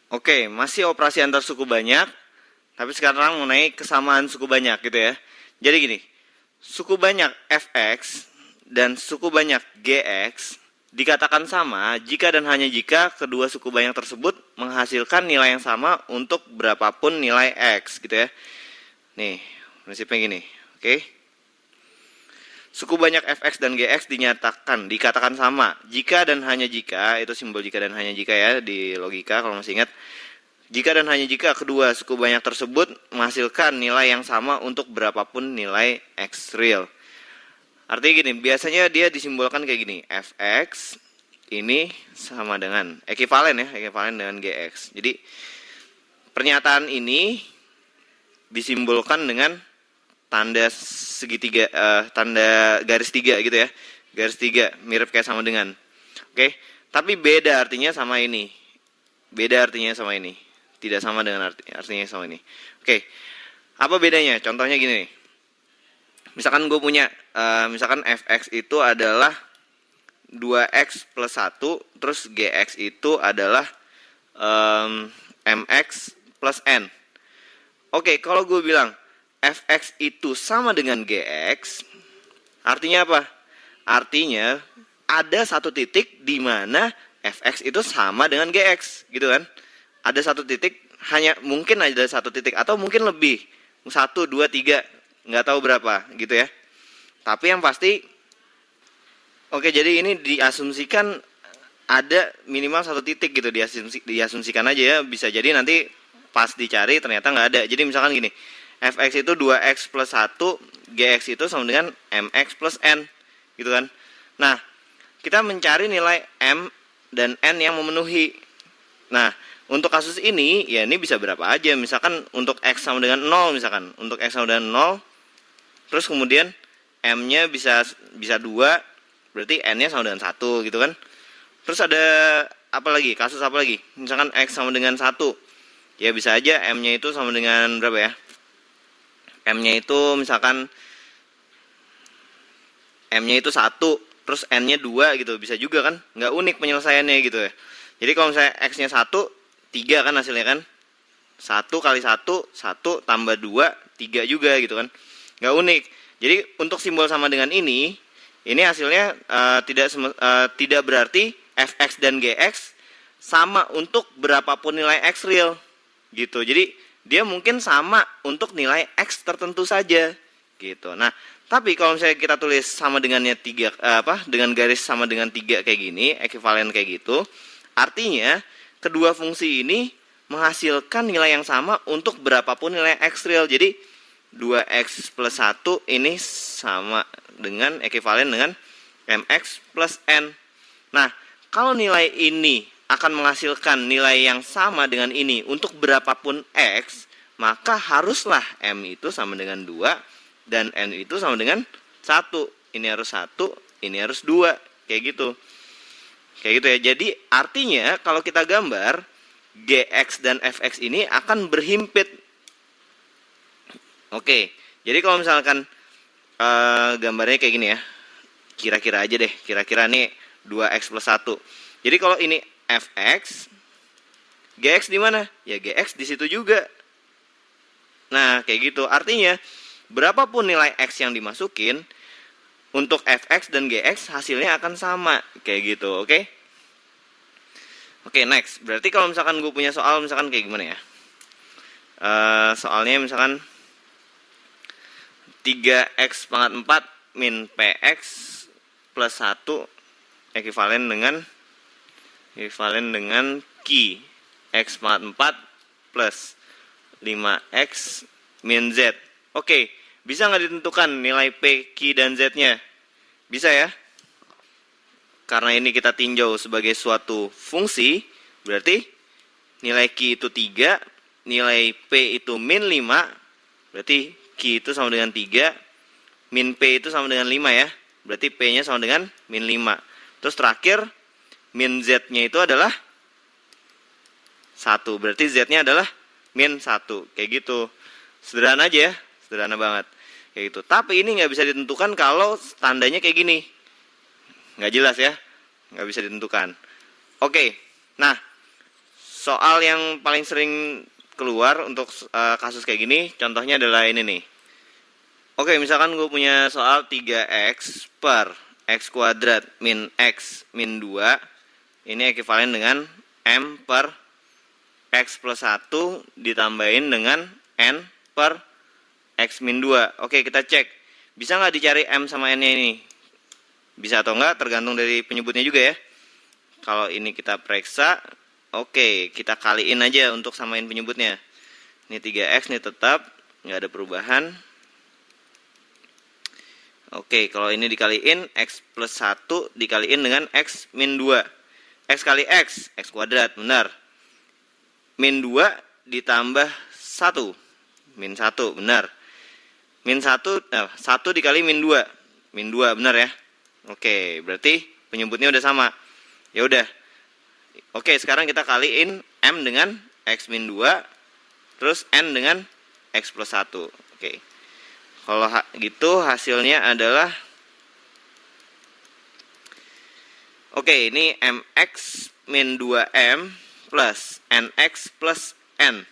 Oke, masih operasi antar suku banyak, tapi sekarang mengenai kesamaan suku banyak gitu ya. Jadi gini, suku banyak fx dan suku banyak gx dikatakan sama jika dan hanya jika kedua suku banyak tersebut menghasilkan nilai yang sama untuk berapapun nilai x gitu ya. Nih, prinsipnya gini, oke. Suku banyak fx dan gx dikatakan sama jika dan hanya jika, itu simbol jika dan hanya jika ya di logika kalau masih ingat. Jika dan hanya jika kedua suku banyak tersebut menghasilkan nilai yang sama untuk berapapun nilai x real. Artinya gini, biasanya dia disimbolkan kayak gini, fx ini sama dengan ekivalen dengan gx. Jadi pernyataan ini disimbolkan dengan tanda segitiga, tanda garis tiga gitu ya, garis tiga mirip kayak sama dengan. Oke, tapi beda artinya sama ini, tidak sama dengan artinya sama ini. Oke, apa bedanya? Contohnya gini nih, misalkan gue punya, misalkan fx itu adalah 2x plus 1, terus gx itu adalah mx plus n. Oke, kalau gue bilang fx itu sama dengan gx, artinya apa? Artinya ada satu titik di mana fx itu sama dengan gx, gitu kan? Ada satu titik, hanya mungkin ada satu titik atau mungkin lebih, 1, 2, 3, nggak tahu berapa, gitu ya. Tapi yang pasti, oke, jadi ini diasumsikan ada minimal satu titik gitu, diasumsikan aja ya. Bisa jadi nanti pas dicari ternyata nggak ada. Jadi misalkan gini, fx itu 2x plus 1, gx itu sama dengan mx plus n, gitu kan. Nah, kita mencari nilai m dan n yang memenuhi. Nah, untuk kasus ini, ya ini bisa berapa aja. Misalkan untuk x sama dengan 0, misalkan. Untuk x sama dengan 0, terus kemudian m-nya bisa 2, berarti n-nya sama dengan 1, gitu kan. Terus ada apa lagi? Kasus apa lagi? Misalkan x sama dengan 1. Ya bisa aja m-nya itu sama dengan berapa ya? M-nya itu misalkan M-nya itu 1, terus N-nya 2 gitu. Bisa juga kan? Nggak unik penyelesaiannya gitu ya. Jadi kalau misalnya X-nya 1, 3 kan hasilnya kan? 1 kali 1, 1 tambah 2, 3 juga gitu kan. Nggak unik. Jadi untuk simbol sama dengan ini hasilnya tidak berarti Fx dan Gx sama untuk berapapun nilai X real gitu. Jadi dia mungkin sama untuk nilai X tertentu saja gitu. Nah, tapi kalau misalnya kita tulis sama dengannya 3, dengan garis sama dengan 3 kayak gini, ekivalen kayak gitu, artinya kedua fungsi ini menghasilkan nilai yang sama untuk berapapun nilai X real. Jadi 2x plus 1 ini sama dengan ekivalen dengan mx plus n. Nah, kalau nilai ini akan menghasilkan nilai yang sama dengan ini untuk berapapun x, maka haruslah m itu sama dengan 2 dan n itu sama dengan 1. Ini harus 1, ini harus 2, kayak gitu. Kayak gitu ya. Jadi artinya kalau kita gambar, gx dan fx ini akan berhimpit. Oke, jadi kalau misalkan gambarnya kayak gini ya, kira-kira aja deh, kira-kira nih 2x plus 1. Jadi kalau ini fx, gx di mana? Ya gx di situ juga. Nah, kayak gitu. Artinya berapapun nilai x yang dimasukin, untuk fx dan gx hasilnya akan sama, kayak gitu. Oke? Oke, next. Berarti kalau misalkan gue punya soal misalkan kayak gimana ya? Soalnya misalkan 3x pangkat 4 min px plus 1 ekivalen dengan Q x pangkat 4 plus 5x min z. Oke, bisa nggak ditentukan nilai p, q, dan z-nya? Bisa ya? Karena ini kita tinjau sebagai suatu fungsi, berarti nilai q itu 3, nilai p itu min 5, berarti q itu sama dengan 3, min p itu sama dengan 5 ya. Berarti p-nya sama dengan min 5. Terus terakhir, min z-nya itu adalah 1. Berarti z-nya adalah min 1. Kayak gitu. Sederhana aja ya. Sederhana banget. Kayak gitu. Tapi ini nggak bisa ditentukan kalau tandanya kayak gini. Nggak jelas ya. Nggak bisa ditentukan. Oke. Nah, soal yang paling sering keluar untuk kasus kayak gini, contohnya adalah ini nih. Oke, misalkan gue punya soal 3x per x kuadrat min x min 2. Ini ekuivalen dengan m per x plus 1 ditambahin dengan n per x min 2. Oke, kita cek. Bisa nggak dicari m sama n-nya ini? Bisa atau enggak, tergantung dari penyebutnya juga ya. Kalau ini kita periksa, oke, kita kaliin aja untuk samain penyebutnya. Ini 3x, ini tetap, nggak ada perubahan. Oke, kalau ini dikaliin, x plus 1 dikaliin dengan x min 2. X kali x, x kuadrat, benar. Min 2 ditambah 1. Min 1, benar. Min 1, 1 dikali min 2. Min 2, benar ya. Oke, berarti penyebutnya udah sama. Ya udah. Oke, sekarang kita kaliin m dengan x min 2, terus n dengan x plus 1. Oke. Kalau gitu hasilnya adalah, oke, ini mx min 2m plus nx plus n.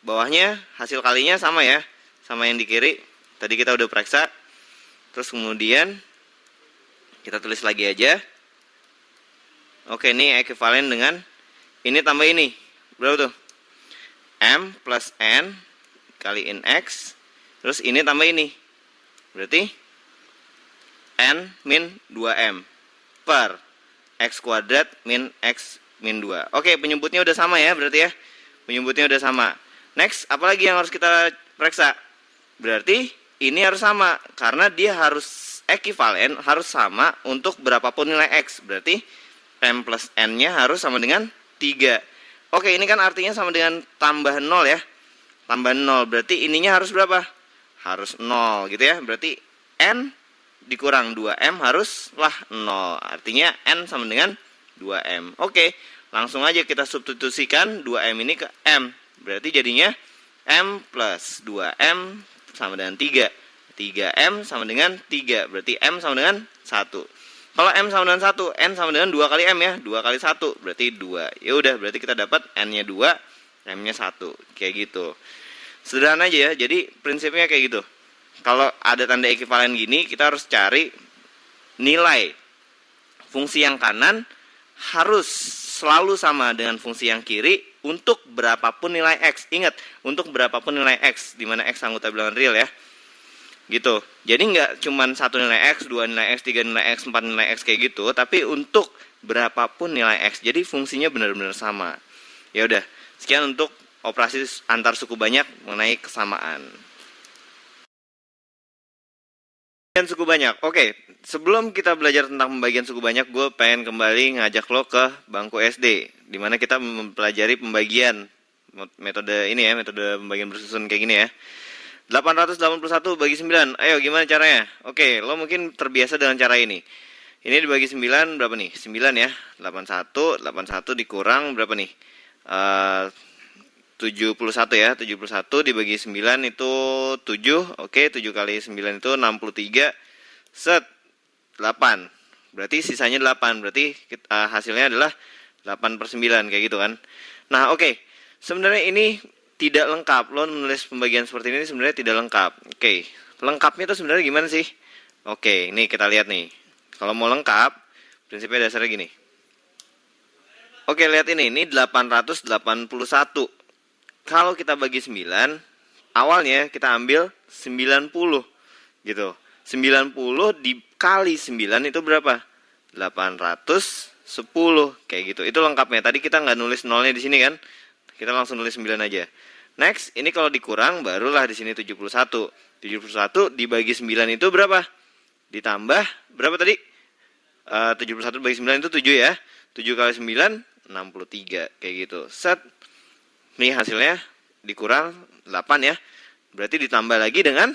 Bawahnya hasil kalinya sama ya, sama yang di kiri. Tadi kita udah periksa. Terus kemudian kita tulis lagi aja. Oke, ini ekuivalen dengan ini tambah ini. Berapa tuh? M plus N kaliin X. Terus ini tambah ini. Berarti N min 2M per X kuadrat min X min 2. Oke, penyebutnya udah sama ya berarti ya. Penyebutnya udah sama. Next, apalagi yang harus kita periksa? Berarti ini harus sama. Karena dia harus ekuivalen, harus sama untuk berapapun nilai X. Berarti M plus N-nya harus sama dengan 3. Oke, ini kan artinya sama dengan tambah 0 ya. Tambah 0, berarti ininya harus berapa? Harus 0 gitu ya. Berarti N dikurang 2M haruslah 0. Artinya N sama dengan 2M. Oke, langsung aja kita substitusikan 2M ini ke M. Berarti jadinya M plus 2M sama dengan 3. 3M sama dengan 3. Berarti M sama dengan 1. Kalau M sama dengan 1, N sama dengan 2 kali M ya. 2 kali 1, berarti 2. Ya udah, berarti kita dapat N-nya 2, M-nya 1. Kayak gitu. Sederhana aja ya. Jadi prinsipnya kayak gitu. Kalau ada tanda ekuivalen gini, kita harus cari nilai fungsi yang kanan harus selalu sama dengan fungsi yang kiri untuk berapapun nilai X. Ingat, untuk berapapun nilai X, di mana X anggota bilangan real ya. Gitu. Jadi nggak cuma 1 nilai X, 2 nilai X, 3 nilai X, 4 nilai X kayak gitu, tapi untuk berapapun nilai X. Jadi fungsinya benar-benar sama. Ya udah, sekian untuk operasi antar suku banyak mengenai kesamaan. Pembagian suku banyak. Oke, sebelum kita belajar tentang pembagian suku banyak, gue pengen kembali ngajak lo ke bangku SD, di mana kita mempelajari pembagian metode ini ya, metode pembagian bersusun kayak gini ya. 881 bagi 9. Ayo gimana caranya? Oke, lo mungkin terbiasa dengan cara ini. Ini dibagi 9 berapa nih? 9 ya. 81 dikurang berapa nih? 71 ya. 71 dibagi 9 itu 7. Oke, 7 kali 9 itu 63. Set 8. Berarti sisanya 8. Berarti hasilnya adalah 8/9 kayak gitu kan. Nah, oke. Sebenarnya ini tidak lengkap. Lo menulis pembagian seperti ini sebenarnya tidak lengkap. Oke, lengkapnya itu sebenarnya gimana sih? Oke, ini kita lihat nih. Kalau mau lengkap, prinsipnya dasarnya gini. Oke, lihat ini 881. Kalau kita bagi 9, awalnya kita ambil 90 gitu. 90 dikali 9 itu berapa? 810 kayak gitu. Itu lengkapnya. Tadi kita nggak nulis nolnya di sini kan? Kita langsung nulis 9 aja. Next, ini kalau dikurang barulah di sini 71. 71 dibagi 9 itu berapa? Ditambah berapa tadi? 71 bagi 9 itu 7 ya. 7 kali 9 63 kayak gitu. Set. Nih hasilnya dikurang 8 ya. Berarti ditambah lagi dengan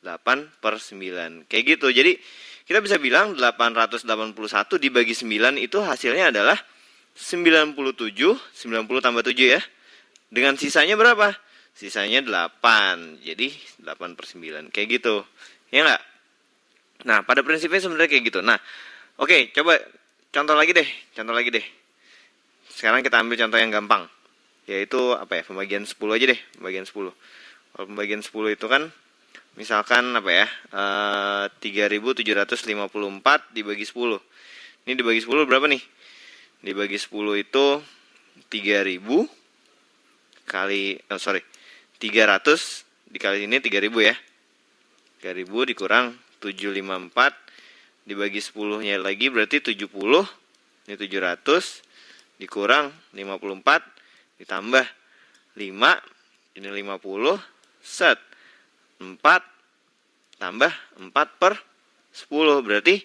8/9. Kayak gitu. Jadi kita bisa bilang 881 dibagi 9 itu hasilnya adalah 97. 90 tambah 7 ya. Dengan sisanya berapa? Sisanya 8. Jadi 8/9. Kayak gitu. Ya enggak? Nah, pada prinsipnya sebenarnya kayak gitu. Nah, oke, coba contoh lagi deh. Sekarang kita ambil contoh yang gampang. yaitu apa ya, pembagian 10 aja deh, pembagian 10. Kalau pembagian 10 itu kan misalkan apa ya, 3.754 dibagi 10. Ini dibagi 10 berapa nih? Dibagi 10 itu 3.000 kali 300 dikali ini 3.000 ya. 3.000 dikurang 754 dibagi 10-nya lagi berarti 70. Ini 700 dikurang 54 ditambah 5, ini 50, set 4 tambah 4 per 10, berarti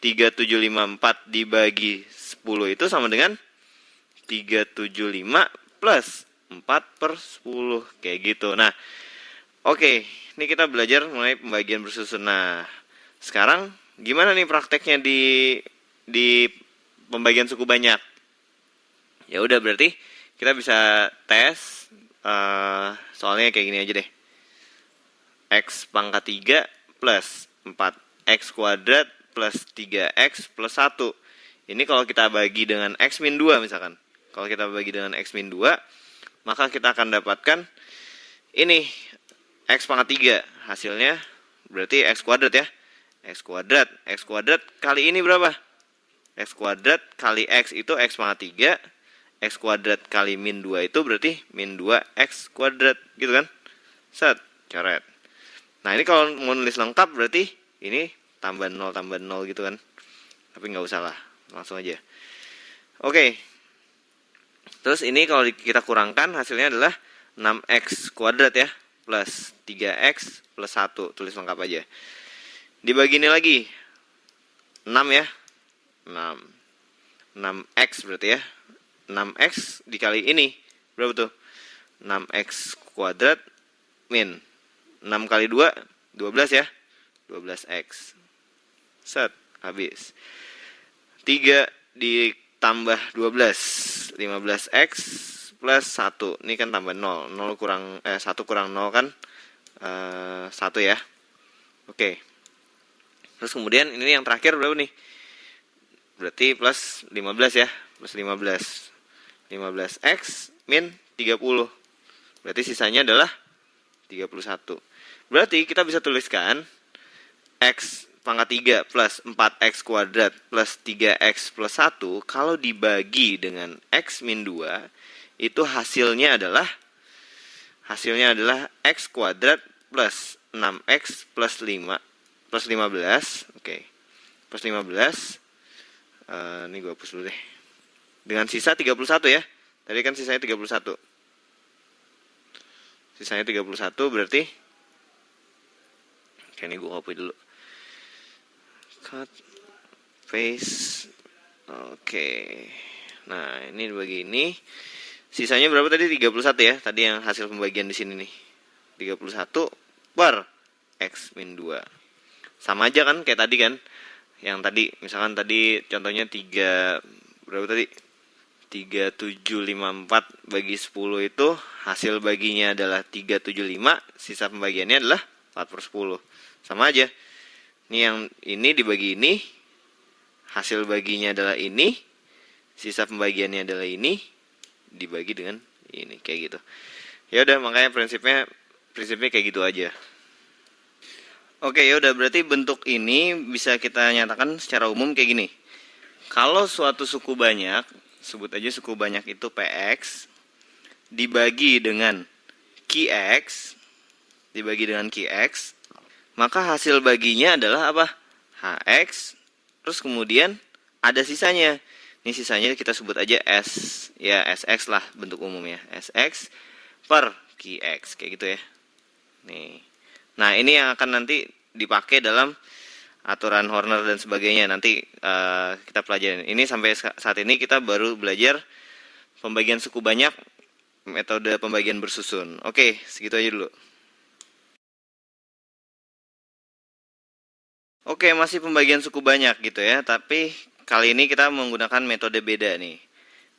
3754 dibagi 10 itu sama dengan 375 plus 4 per 10, kayak gitu. Nah, oke, ini kita belajar mengenai pembagian bersusun. Nah, sekarang gimana nih prakteknya di pembagian suku banyak? Ya udah, berarti kita bisa tes soalnya kayak gini aja deh. X pangkat 3 plus 4x kuadrat plus 3x plus 1. Ini kalau kita bagi dengan x min 2 misalkan. Kalau kita bagi dengan x min 2, maka kita akan dapatkan ini x pangkat 3. Hasilnya berarti x kuadrat ya. X kuadrat kali ini berapa? X kuadrat kali x itu x pangkat 3. X kuadrat kali min 2 itu berarti min 2x kuadrat, gitu kan? Set, coret. Nah, ini kalau mau nulis lengkap berarti ini tambah 0 gitu kan. Tapi nggak usah lah, langsung aja. Oke. Terus ini kalau kita kurangkan hasilnya adalah 6x kuadrat ya, plus 3x plus 1. Tulis lengkap aja. Dibagi ini lagi 6 ya. 6x berarti ya. 6x dikali ini berapa tuh? 6x kuadrat min 6 kali 2 12 ya. 12x. Set, habis. 3 ditambah 12 15x plus 1. Ini kan tambah 0. 0 kurang 1 kurang 0 kan 1 ya. Oke. Terus kemudian ini yang terakhir berapa nih? Berarti plus 15 ya. Plus 15. 15x min 30. Berarti sisanya adalah 31. Berarti kita bisa tuliskan x pangkat 3 plus 4x kuadrat plus 3x plus 1 kalau dibagi dengan x min 2 itu hasilnya adalah x kuadrat plus 6x plus 5 plus 15. Oke. Plus 15. Ini gue hapus dulu deh. Dengan sisa 31 ya. Tadi kan sisanya 31. Sisanya 31 berarti. Oke, ini gue copy dulu. Cut. Paste. Oke. Nah, ini begini. Sisanya berapa tadi? 31 ya. Tadi yang hasil pembagian di sini nih. 31 per x min 2. Sama aja kan kayak tadi kan. Yang tadi misalkan tadi contohnya 3 berapa tadi? 3754 bagi 10 itu hasil baginya adalah 375, sisa pembagiannya adalah 4 per 10. Sama aja. Ini yang ini dibagi ini, hasil baginya adalah ini, sisa pembagiannya adalah ini, dibagi dengan ini, kayak gitu. Ya udah, makanya prinsipnya kayak gitu aja. Oke, ya udah, berarti bentuk ini bisa kita nyatakan secara umum kayak gini. Kalau suatu suku banyak, sebut aja suku banyak itu Px, dibagi dengan Qx, maka hasil baginya adalah apa? Hx, terus kemudian ada sisanya. Ini sisanya kita sebut aja S, ya Sx lah bentuk umumnya. Sx per Qx, kayak gitu ya. Nih. Nah, ini yang akan nanti dipakai dalam aturan Horner dan sebagainya. Nanti kita pelajarin. Ini sampai saat ini kita baru belajar pembagian suku banyak, metode pembagian bersusun. Oke, segitu aja dulu. Oke, masih pembagian suku banyak gitu ya. Tapi kali ini kita menggunakan metode beda nih.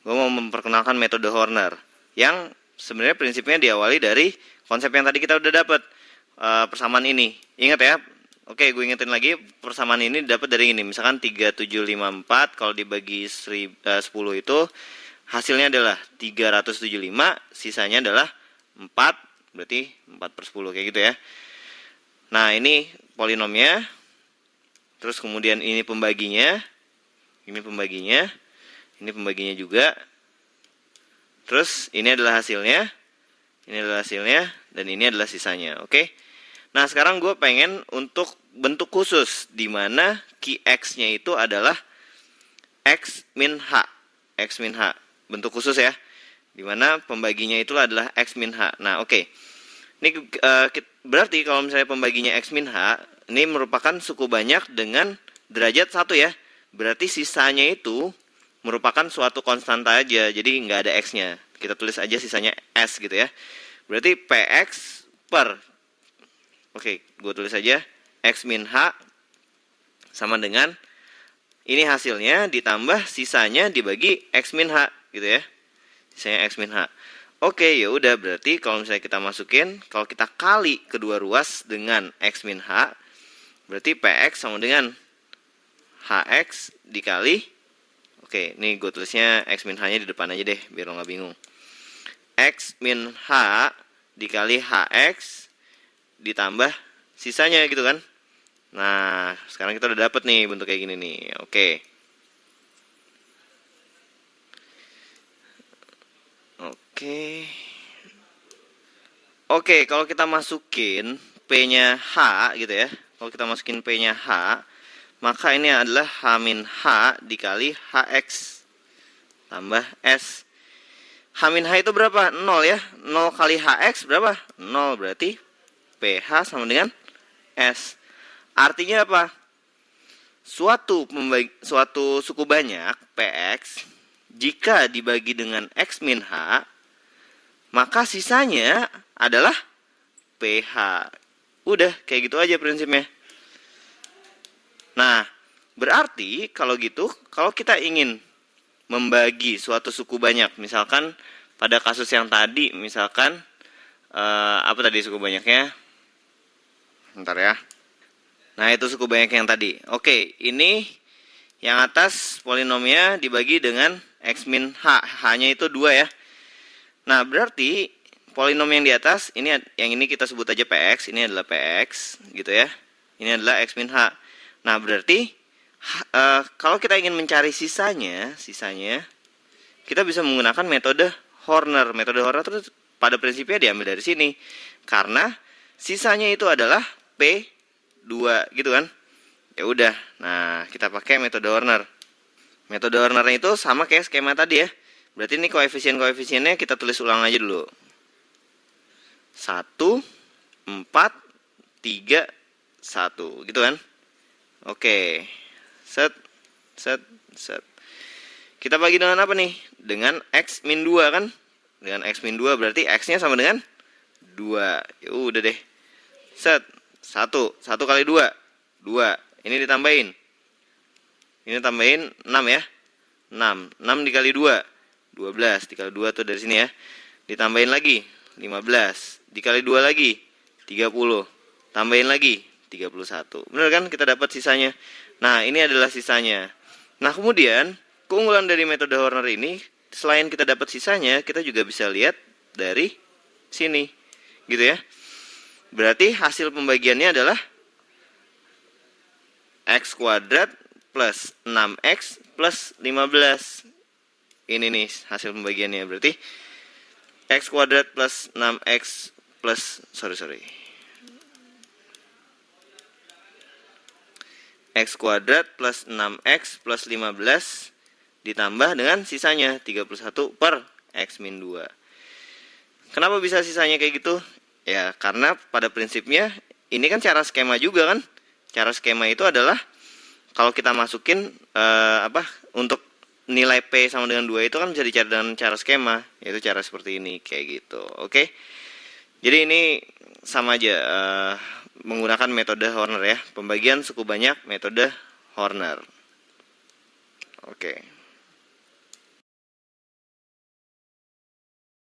Gue mau memperkenalkan metode Horner yang sebenarnya prinsipnya diawali dari konsep yang tadi kita udah dapat, persamaan ini. Ingat ya. Oke, gue ingetin lagi, persamaan ini dapat dari ini. Misalkan 3754 kalau dibagi 10 itu hasilnya adalah 375, sisanya adalah 4, berarti 4/10 kayak gitu ya. Nah, ini polinomnya. Terus kemudian ini pembaginya. Ini pembaginya. Ini pembaginya juga. Terus ini adalah hasilnya. Ini adalah hasilnya. Dan ini adalah sisanya. Oke. Nah, sekarang gue pengen untuk bentuk khusus, di mana Q X-nya itu adalah X min H. X min H. Bentuk khusus ya. Di mana pembaginya itu adalah X min H. Nah, oke. Ini berarti kalau misalnya pembaginya X min H, ini merupakan suku banyak dengan derajat 1 ya. Berarti sisanya itu merupakan suatu konstanta aja. Jadi nggak ada X-nya. Kita tulis aja sisanya S gitu ya. Berarti PX per. Oke, gue tulis aja. X min H sama dengan ini hasilnya ditambah sisanya dibagi X min H gitu ya. Sisanya X min H. Oke, ya udah, berarti kalau misalnya kita masukin, kalau kita kali kedua ruas dengan X min H, berarti PX sama dengan HX dikali, oke, ini gue tulisnya X min H-nya di depan aja deh, biar lo nggak bingung. X min H dikali HX ditambah sisanya gitu kan. Nah, sekarang kita udah dapet nih bentuk kayak gini nih, oke. Oke, kalau kita masukin P-nya H gitu ya. Kalau kita masukin P-nya H, maka ini adalah H min H dikali HX tambah S. H min H itu berapa? 0 ya. 0 kali HX berapa? 0, berarti PH sama dengan S. Artinya apa? Suatu suku banyak PX jika dibagi dengan X min H, maka sisanya adalah PH. Udah, kayak gitu aja prinsipnya. Nah, berarti kalau gitu, kalau kita ingin membagi suatu suku banyak, misalkan pada kasus yang tadi, misalkan apa tadi suku banyaknya? Bentar ya. Nah, itu suku banyak yang tadi. Oke, ini yang atas polinomnya dibagi dengan X min H. H-nya itu 2 ya. Nah, berarti polinom yang di atas, yang ini kita sebut aja PX, ini adalah PX, gitu ya. Ini adalah X min H. Nah, berarti kalau kita ingin mencari sisanya, kita bisa menggunakan metode Horner. Metode Horner itu pada prinsipnya diambil dari sini. Karena sisanya itu adalah P2, gitu kan. Ya udah, nah kita pakai metode Horner. Metode Hornernya itu sama kayak skema tadi ya. Berarti ini koefisien-koefisiennya kita tulis ulang aja dulu. 1, 4, 3, 1. Gitu kan. Oke. Set. Kita bagi dengan apa nih? Dengan X min 2 kan. Dengan X min 2 berarti X-nya sama dengan 2. Ya udah deh. Set. 1 kali 2. 2. Ini ditambahin. Ini tambahin 6 ya. 6 dikali 2. 12 dikali 2 tuh dari sini ya. Ditambahin lagi 15. Dikali 2 lagi 30. Tambahin lagi 31. Benar kan kita dapat sisanya. Nah, ini adalah sisanya. Nah, kemudian keunggulan dari metode Horner ini, selain kita dapat sisanya, kita juga bisa lihat dari sini. Gitu ya. Berarti hasil pembagiannya adalah X kuadrat plus 6X plus 15. Ini nih hasil pembagiannya. Berarti X kuadrat plus 6X plus X kuadrat plus 6X plus 15 ditambah dengan sisanya 31 per X min 2. Kenapa bisa sisanya kayak gitu? Ya, karena pada prinsipnya ini kan cara skema juga kan. Cara skema itu adalah kalau kita masukin untuk nilai P sama dengan 2 itu kan bisa dicari dengan cara skema, yaitu cara seperti ini, kayak gitu. Oke. Jadi ini sama aja menggunakan metode Horner ya. Pembagian suku banyak metode Horner. Oke.